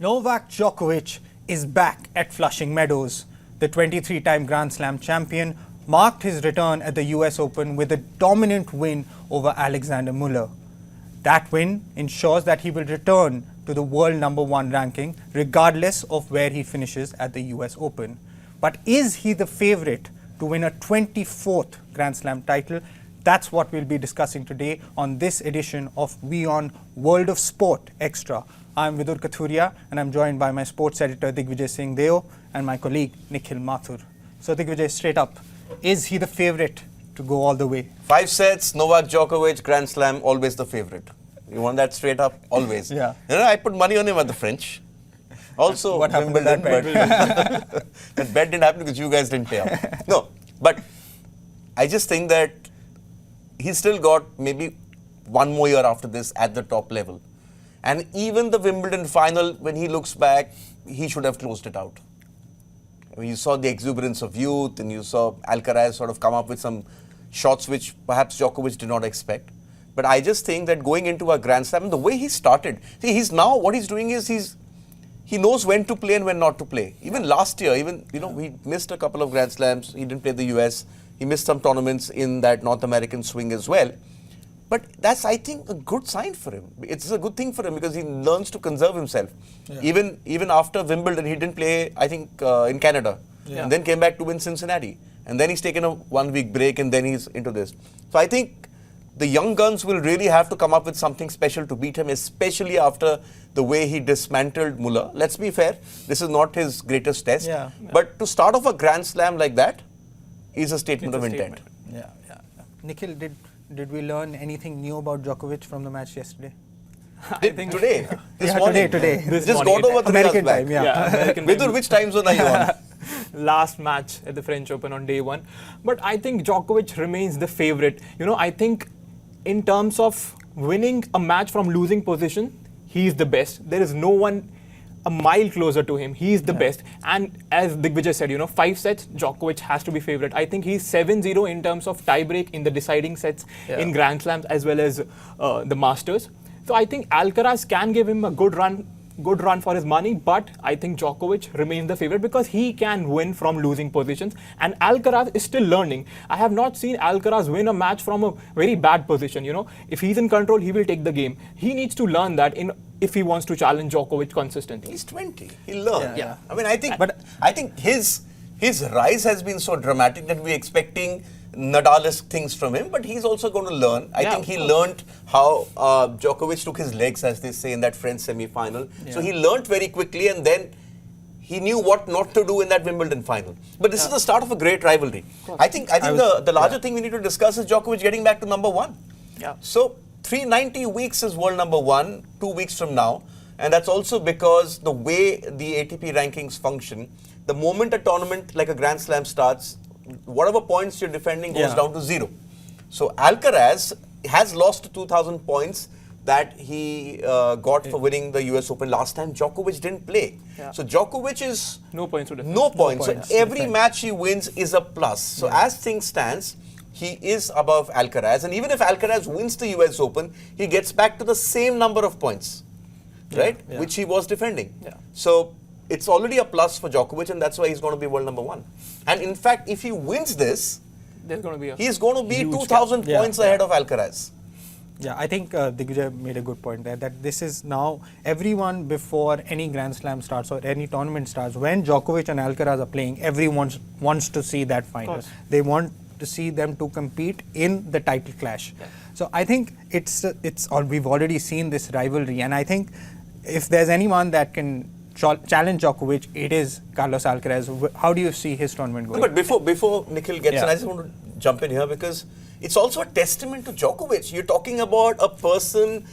Novak Djokovic is back at Flushing Meadows. The 23-time Grand Slam champion marked his return at the US Open with a dominant win over Alexandre Muller. That win ensures that he will return to the world #1 ranking regardless of where he finishes at the US Open. But is he the favourite to win a 24th Grand Slam title? That's what we'll be discussing today on this edition of WION World of Sport Extra. I'm Vidur Kathuria and I'm joined by my sports editor Digvijay Singh Deo and my colleague Nikhil Mathur. So Digvijay, straight up, is he the favourite to go all the way? 5 sets, Novak Djokovic, Grand Slam, always the favourite. You want that straight up? Always. Yeah. You know, I put money on him at the French. Also, what happened to that bet? That bet didn't happen because you guys didn't pay up. No, but I just think that he's still got maybe one more year after this at the top level. And even the Wimbledon final, when he looks back, he should have closed it out. I mean, you saw the exuberance of youth and you saw Alcaraz sort of come up with some shots which perhaps Djokovic did not expect. But I just think that going into a Grand Slam, the way he started, see, he's now, what he's doing is he knows when to play and when not to play. Even last year, he missed a couple of Grand Slams. He didn't play the US. He missed some tournaments in that North American swing as well. But that's, I think, a good sign for him. It's a good thing for him because he learns to conserve himself. Yeah. Even after Wimbledon, he didn't play, I think, in Canada. Yeah. And then came back to win Cincinnati. And then he's taken a 1-week break and then he's into this. So I think the young guns will really have to come up with something special to beat him, especially after the way he dismantled Muller. Let's be fair, this is not his greatest test. Yeah. But to start off a Grand Slam like that is a statement of intent. Yeah. Nikhil, did we learn anything new about Djokovic from the match yesterday? I think today. This morning. Today. This just got over 3 American hours back. time, yeah. American Vidur, time. which time zone are you on? Last match at the French Open on day 1. But I think Djokovic remains the favourite. I think in terms of winning a match from losing position, he's the best. There is no one a mile closer to him. He's the best. And as Digvijay said, 5 sets, Djokovic has to be favourite. I think he's 7-0 in terms of tiebreak in the deciding sets in Grand Slams as well as the Masters. So I think Alcaraz can give him a good run for his money, but I think Djokovic remains the favourite because he can win from losing positions and Alcaraz is still learning. I have not seen Alcaraz win a match from a very bad position. If he's in control, he will take the game. He needs to learn that if he wants to challenge Djokovic consistently. He's 20. He'll learn. Yeah. I mean, I think his rise has been so dramatic that we're expecting Nadal-esque things from him, but he's also going to learn. I think he learned how Djokovic took his legs, as they say, in that French semi-final. Yeah. So he learned very quickly and then he knew what not to do in that Wimbledon final. But this is the start of a great rivalry. I think the larger thing we need to discuss is Djokovic getting back to #1. Yeah. So 390 weeks is world #1, 2 weeks from now. And that's also because the way the ATP rankings function, the moment a tournament like a Grand Slam starts, whatever points you're defending goes down to 0. So Alcaraz has lost 2,000 points that he got for winning the US Open last time. Djokovic didn't play. Yeah. So Djokovic is no points to defend. No points. So every match he wins is a plus. So as things stands, he is above Alcaraz. And even if Alcaraz wins the US Open, he gets back to the same number of points, right? Yeah. Which he was defending. Yeah. So it's already a plus for Djokovic, and that's why he's going to be world #1. And in fact, if he wins this, he's going to be 2,000 points ahead of Alcaraz. Yeah, I think Digvijay made a good point there, that this is now everyone before any Grand Slam starts or any tournament starts, when Djokovic and Alcaraz are playing, everyone wants to see that final. They want to see them to compete in the title clash. Yeah. So I think we've already seen this rivalry, and I think if there's anyone that can challenge Djokovic, it is Carlos Alcaraz. How do you see his tournament going? No, but before Nikhil gets in, I just want to jump in here because it's also a testament to Djokovic. You're talking about a person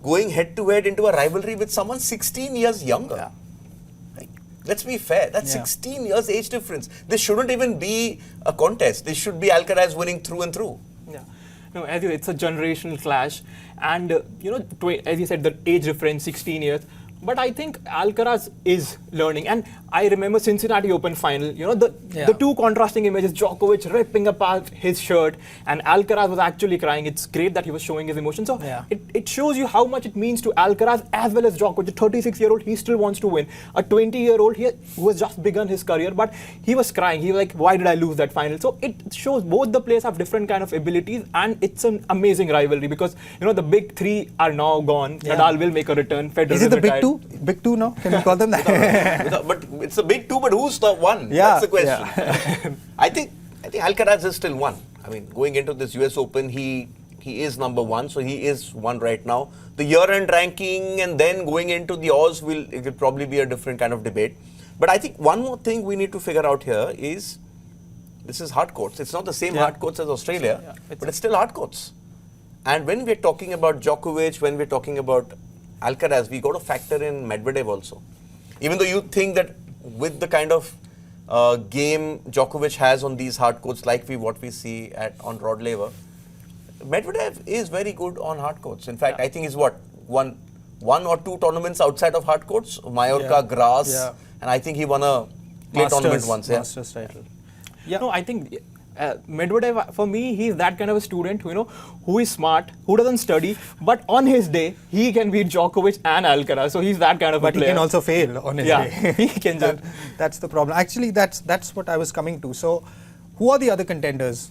going head-to-head into a rivalry with someone 16 years younger. Yeah. Let's be fair, that's 16 years age difference. This shouldn't even be a contest. This should be Alcaraz winning through and through. Yeah. No, it's a generational clash. And, as you said, the age difference, 16 years. But I think Alcaraz is learning. And I remember Cincinnati Open final, the two contrasting images, Djokovic ripping apart his shirt and Alcaraz was actually crying. It's great that he was showing his emotions. So it shows you how much it means to Alcaraz as well as Djokovic. A 36-year-old, he still wants to win. A 20-year-old who has just begun his career, but he was crying. He was like, why did I lose that final? So it shows both the players have different kind of abilities, and it's an amazing rivalry because, the big three are now gone. Nadal will make a return. Federer Is it the will big retire. two? Big two now? Can we call them that? But it's a big two, but who's the one? Yeah, That's the question. I think Alcaraz is still one. I mean, going into this US Open, he is number one, so he is one right now. The year-end ranking and then going into the Oz it will probably be a different kind of debate. But I think one more thing we need to figure out here is, this is hard courts. It's not the same hard courts as Australia, but it's still hard courts. And when we're talking about Djokovic, when we're talking about Alcaraz, we got to factor in Medvedev also. Even though you think that with the kind of game Djokovic has on these hard courts, like what we see on Rod Laver, Medvedev is very good on hard courts. In fact, I think he's won one or two tournaments outside of hard courts, Mallorca, grass, and I think he won a clay tournament once. Masters title. No, I think Medvedev, for me, he's that kind of a student who is smart, who doesn't study, but on his day, he can beat Djokovic and Alcaraz. So he's that kind of a player. But he can also fail on his day. He can just. That's the problem. Actually, that's what I was coming to. So, who are the other contenders?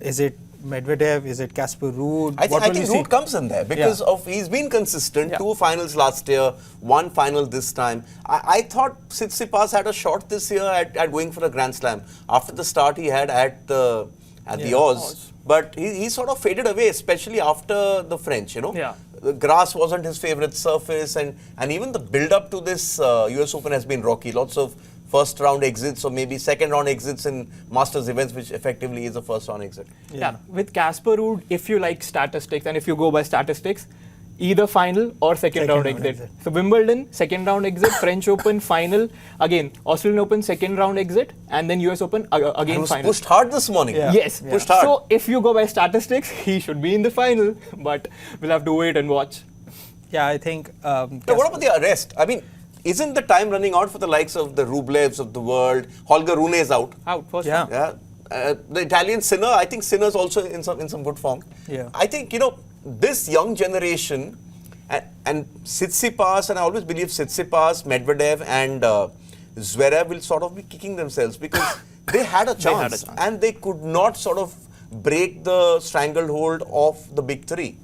Is it Medvedev? Is it Casper Ruud? I think Ruud comes in there because he's been consistent. 2 finals last year, 1 final this time. I thought Tsitsipas had a shot this year at going for a Grand Slam after the start he had at the Oz. But he sort of faded away, especially after the French. The grass wasn't his favorite surface, and even the build-up to this US Open has been rocky. Lots of first round exits or maybe second round exits in Masters events, which effectively is a first round exit. Yeah. With Casper Ruud, if you like statistics and if you go by statistics, either final or second round exit. So Wimbledon, second round exit, French Open, final, again, Australian Open, second round exit, and then US Open, again, He was final. pushed hard this morning. Yes, pushed hard. So if you go by statistics, he should be in the final, but we'll have to wait and watch. Yeah, I think. Now, what about the arrest? I mean, isn't the time running out for the likes of the Rubiales of the world? Holger Rune is out. Out first. The Italian Sinner, I think Sinner's also in some good form. Yeah. I think, this young generation and Tsitsipas, and I always believe Tsitsipas, Medvedev and Zverev will sort of be kicking themselves because they had a chance and they could not sort of break the stranglehold of the big three.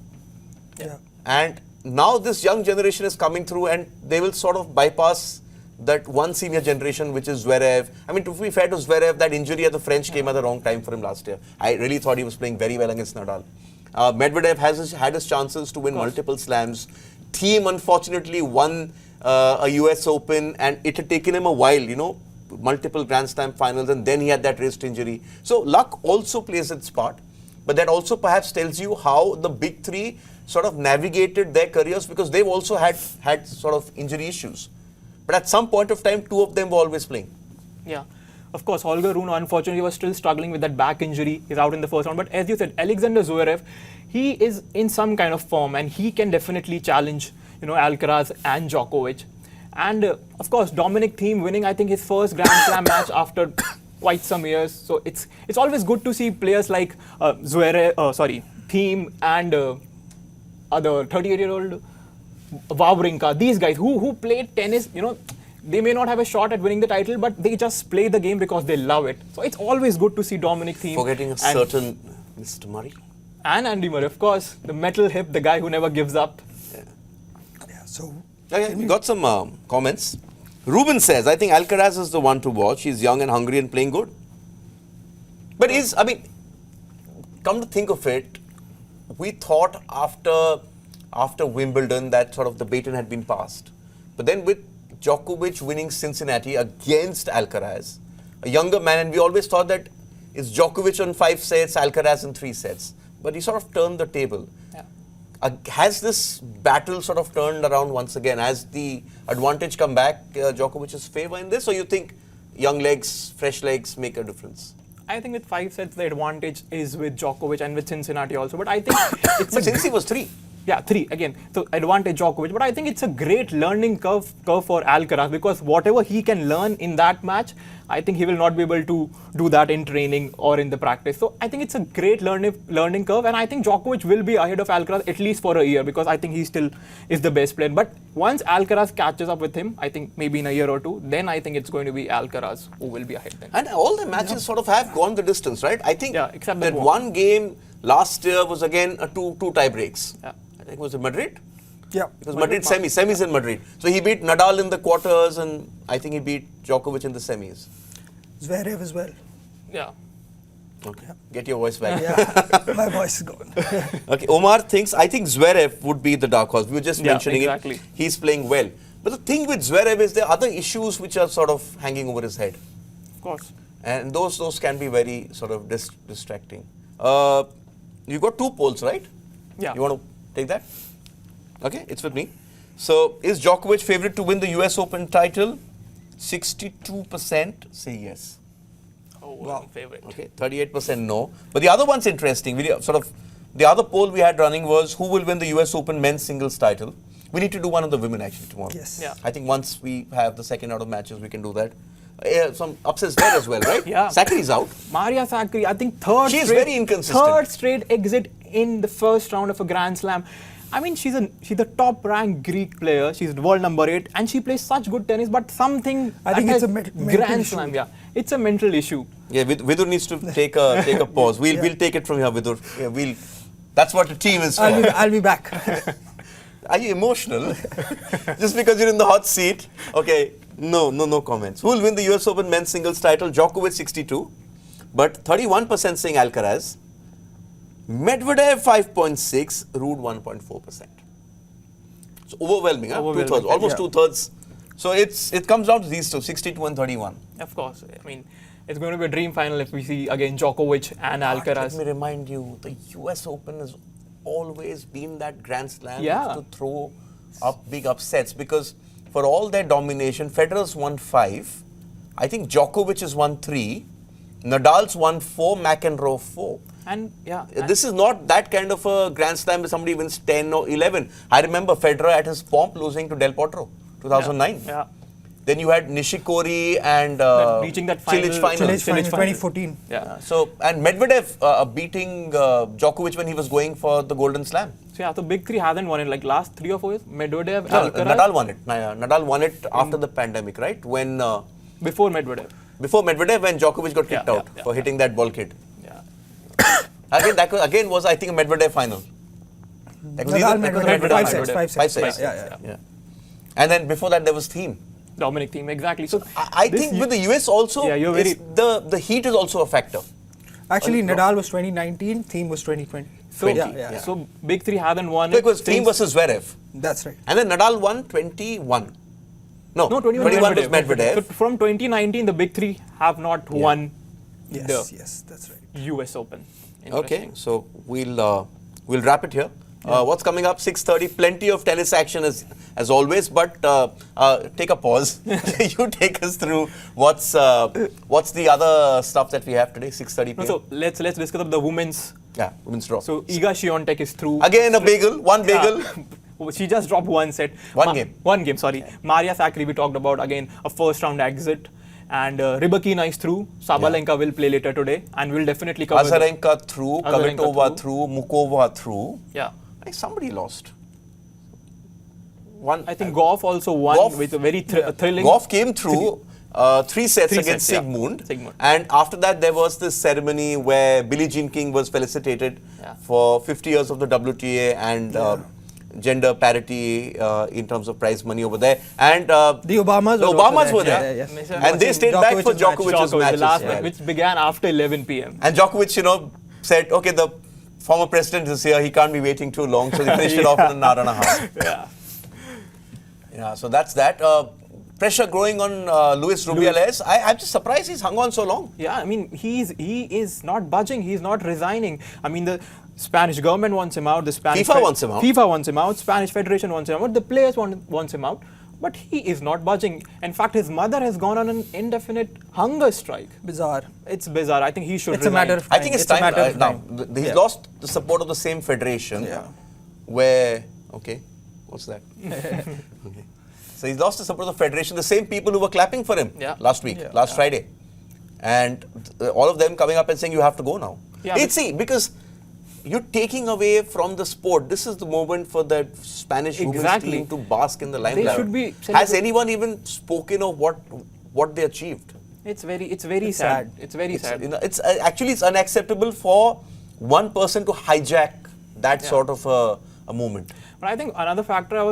Yeah. And now this young generation is coming through and they will sort of bypass that one senior generation, which is Zverev. I mean, to be fair to Zverev, that injury at the French came at the wrong time for him last year. I really thought he was playing very well against Nadal. Medvedev has had his chances to win multiple slams. Thiem, unfortunately, won a US Open and it had taken him a while, multiple Grand Slam finals, and then he had that wrist injury. So luck also plays its part, but that also perhaps tells you how the big three sort of navigated their careers because they've also had sort of injury issues. But at some point of time, 2 of them were always playing. Yeah. Of course, Holger Rune, unfortunately, was still struggling with that back injury. He's out in the first round. But as you said, Alexander Zverev, he is in some kind of form and he can definitely challenge, Alcaraz and Djokovic. And of course, Dominic Thiem winning, I think, his first Grand Slam match after quite some years. So it's always good to see players like Thiem and other 38-year-old Wawrinka, these guys who played tennis, they may not have a shot at winning the title, but they just play the game because they love it. So it's always good to see Dominic Thiem. Forgetting a certain Mr. Murray. And Andy Murray, of course. The metal hip, the guy who never gives up. So, we got some comments. Ruben says, I think Alcaraz is the one to watch. He's young and hungry and playing good. But come to think of it, we thought after Wimbledon that sort of the baton had been passed. But then with Djokovic winning Cincinnati against Alcaraz, a younger man, and we always thought that it's Djokovic on 5 sets, Alcaraz in 3 sets. But he sort of turned the table. Yeah. Has this battle sort of turned around once again? Has the advantage come back Djokovic's favor in this? Or you think young legs, fresh legs make a difference? I think with 5 sets, the advantage is with Djokovic and with Cincinnati also. But I think But Cincy was 3. Yeah, 3 again. So advantage Djokovic, but I think it's a great learning curve for Alcaraz, because whatever he can learn in that match, I think he will not be able to do that in training or in the practice. So I think it's a great learning curve, and I think Djokovic will be ahead of Alcaraz at least for a year, because I think he still is the best player. But once Alcaraz catches up with him, I think maybe in a year or two, then I think it's going to be Alcaraz who will be ahead then. And all the matches sort of have gone the distance, right? I think except that that one game last year was again a two tie breaks. Yeah. I think it was in Madrid. Yeah. It was Madrid semis in Madrid. So he beat Nadal in the quarters, and I think he beat Djokovic in the semis. Zverev as well. Yeah. Okay. Get your voice back. Yeah, my voice is gone. Okay, Omar thinks, I think Zverev would be the dark horse. We were just mentioning exactly. it. He's playing well. But the thing with Zverev is there are other issues which are sort of hanging over his head. Of course. And those can be very sort of distracting. You've got 2 polls, right? Yeah. You want to take that? Okay, it's with me. So, is Djokovic favorite to win the US Open title? 62% say yes. Oh, wow. Favorite. Okay, 38% no. But the other one's interesting. The other poll we had running was who will win the US Open men's singles title. We need to do one of the women actually tomorrow. Yes. Yeah. I think once we have the second out of matches, we can do that. Some upsets there as well, right? Yeah. Sakkari's out. Maria Sakkari, I think she's very inconsistent. Third straight exit in the first round of a Grand Slam. I mean, she's a top-ranked Greek player. She's world number 8, and she plays such good tennis. But something I think it's a mental Grand issue. Slam, yeah, it's a mental issue. Yeah, Vidur needs to take a pause. We'll take it from here, Vidur. Yeah, that's what the team is for. I'll be back. Are you emotional? Just because you're in the hot seat? Okay, no comments. Who will win the US Open men's singles title? Djokovic 62, but 31% saying Alcaraz. Medvedev 5.6, Ruud 1.4%. So overwhelming, huh? Overwhelming, 2/3, almost yeah. 2/3. So it comes down to these two, 62 and 31. Of course, I mean, it's going to be a dream final if we see again Djokovic and Alcaraz. Let me remind you, the US Open has always been that Grand Slam Yeah. to throw up big upsets, because for all their domination, Federer's won 5. I think Djokovic has won 3. Nadal's won 4, McEnroe 4. And yeah, This is not that kind of a Grand Slam where somebody wins 10 or 11. I remember Federer at his pomp losing to Del Potro, 2009. yeah. Then you had Nishikori and reaching that Cilic final. Cilic final 2014. Yeah. So, and Medvedev beating Djokovic when he was going for the Golden Slam. So yeah, so big 3 hasn't won in like last 3 or 4 years. Medvedev, No, Alcaraz. Nadal won it. Nadal won it after the pandemic, right? When Before Medvedev. before Medvedev, when Djokovic got kicked Yeah, out yeah, for hitting that ball kid. Yeah. Again was I think a Medvedev final. That was Nadal, either- Medvedev, 5-6, 5-6. 5-6. Yeah. And then before that there was Thiem. Dominic Thiem, exactly. So I this think with the US also, Yeah, you're it's the heat is also a factor. Actually, no. Nadal was 2019, Thiem was 2020. So, yeah. so big 3 hasn't won So it was since- Thiem versus Zverev. That's right. And then Nadal won 21. No, No, 21 was Medvedev. So from 2019, the big 3 have not won Yes, the yes, that's right. US Open. Okay, so we'll wrap it here. What's coming up? 6:30. Plenty of tennis action as always. But take a pause. You take us through what's the other stuff that we have today. 6:30 p.m. So let's discuss of the women's. Yeah, women's draw. So Iga Swiatek is through. Again a bagel. One bagel. Yeah. She just dropped one set. One game, sorry. Maria Sakkari we talked about, again a first round exit. And Rybakina is through. Sabalenka will play later today, and we'll definitely cover. Azarenka through. Azarenka Kvitova through. Mukova through. Yeah. I think somebody lost. I think Goff also won Goff- with a very thrilling. Goff came through 3 sets Three against sets, yeah. Sigmund. And after that, there was this ceremony where Billie Jean King was felicitated for 50 years of the WTA and gender parity in terms of prize money over there. And The Obamas were there. Yeah. And they stayed back for Djokovic's match. the last as well. one, which began after 11 p.m. And Djokovic, said, okay, the former president is here, he can't be waiting too long, so they finished it off in an hour and a half. Yeah. Yeah, so that's that. Pressure growing on Luis Rubiales. I'm just surprised he's hung on so long. Yeah, I mean, he is not budging. He's not resigning. I mean, the Spanish government wants him out. The Spanish FIFA wants him out. FIFA wants him out. Spanish Federation wants him out. The players wants him out. But he is not budging. In fact, his mother has gone on an indefinite hunger strike. Bizarre. It's bizarre. I think he should It's a resign. matter of time. I think it's a time. matter of Now, time. he's lost the support of the same federation. Yeah. where, okay, what's that? Okay. So he's lost the support of the federation, the same people who were clapping for him last week, last Friday. And all of them coming up and saying, you have to go now. Yeah, See, because you're taking away from the sport. This is the moment for the Spanish women's team to bask in the limelight. They should be Has anyone even spoken of what they achieved? It's very sad. It's very sad. You know, actually it's unacceptable for one person to hijack that sort of a moment. But I think another factor, I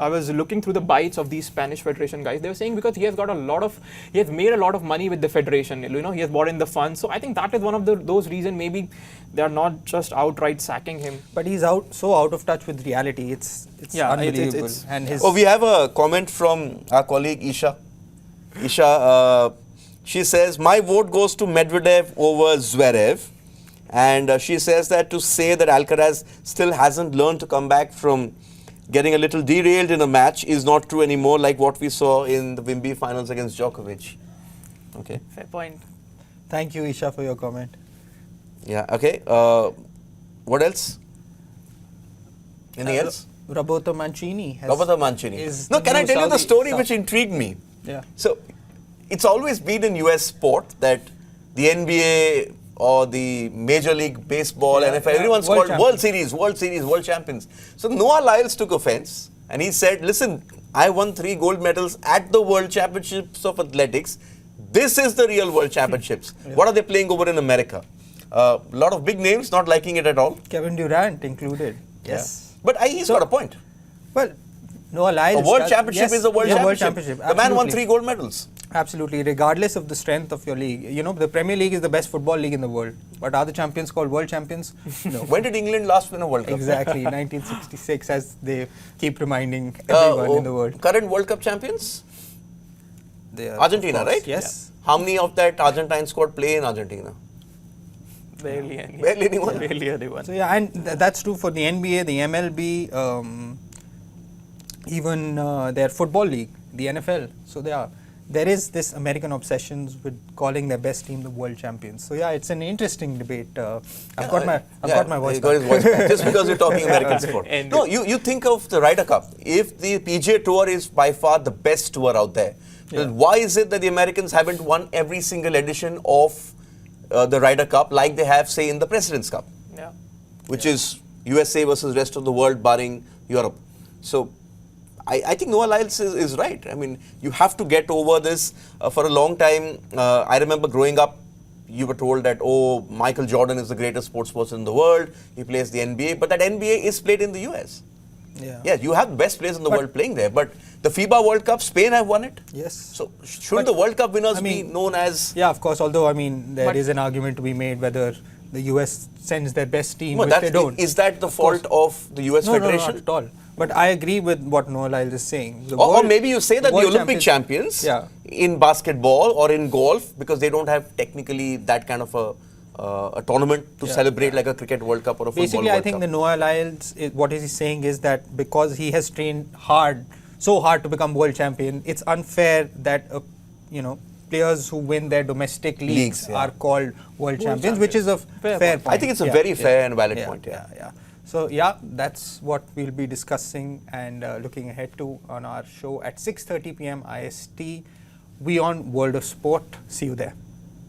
was looking through the bites of these Spanish Federation guys. They were saying because he has made a lot of money with the federation. You know, he has brought in the funds. So I think that is one of those reasons. Maybe they are not just outright sacking him. But he's so out of touch with reality. It's unbelievable. We have a comment from our colleague Isha. Isha, she says, my vote goes to Medvedev over Zverev. And she says that to say that Alcaraz still hasn't learned to come back from getting a little derailed in a match is not true anymore, like what we saw in the Wimby finals against Djokovic. Okay. Fair point. Thank you, Isha, for your comment. Yeah, okay. What else? Anything else? Roberto Mancini. No, can I tell you the story which intrigued me? Yeah. So, it's always been in US sport that the NBA or the Major League Baseball, NFL, everyone's called World Series, World Champions. So Noah Lyles took offense and he said, listen, I won 3 gold medals at the World Championships of Athletics. This is the real World Championships. What are they playing over in America? A lot of big names not liking it at all. Kevin Durant included. Yes. But he's got a point. Well, Noah Lyles. A World Championship is a World Championship. The man won 3 gold medals. Absolutely, regardless of the strength of your league. You know, the Premier League is the best football league in the world. But are the champions called world champions? No. When did England last win a World Cup? Exactly, 1966, as they keep reminding everyone in the world. Current World Cup champions? They are, Argentina, right? Yes. Yeah. How many of that Argentine squad play in Argentina? Barely any. Barely anyone. Barely anyone. So yeah, and that's true for the NBA, the MLB, even their football league, the NFL. So there is this American obsession with calling their best team the world champions. So yeah, it's an interesting debate. I've got my voice back. Got his voice back. Just because you're talking American sport. No, you think of the Ryder Cup. If the PGA Tour is by far the best tour out there, then why is it that the Americans haven't won every single edition of the Ryder Cup like they have, say, in the President's Cup? Yeah. Which is USA versus rest of the world barring Europe. So I think Noah Lyles is right. I mean, you have to get over this. For a long time, I remember growing up, you were told that, oh, Michael Jordan is the greatest sports person in the world. He plays the NBA. But that NBA is played in the US. Yeah, you have the best players in the world playing there. But the FIBA World Cup, Spain have won it. Yes. So should the World Cup winners be known as... Yeah, of course. Although, I mean, there is an argument to be made whether the US sends their best team, which they don't. Is that the fault of the US Federation? No, not at all. But I agree with what Noah Lyles is saying. Or maybe you say that the Olympic champions in basketball or in golf, because they don't have technically that kind of a tournament to celebrate like a cricket World Cup or a football World Cup. Basically, I think the Noah Lyles, what he's saying is that because he has trained so hard to become world champion, it's unfair that players who win their domestic leagues are called world champions, which is a fair point. I think it's a very fair and valid point. So yeah, that's what we'll be discussing and looking ahead to on our show at 6:30 p.m. IST. WION World of Sport. See you there.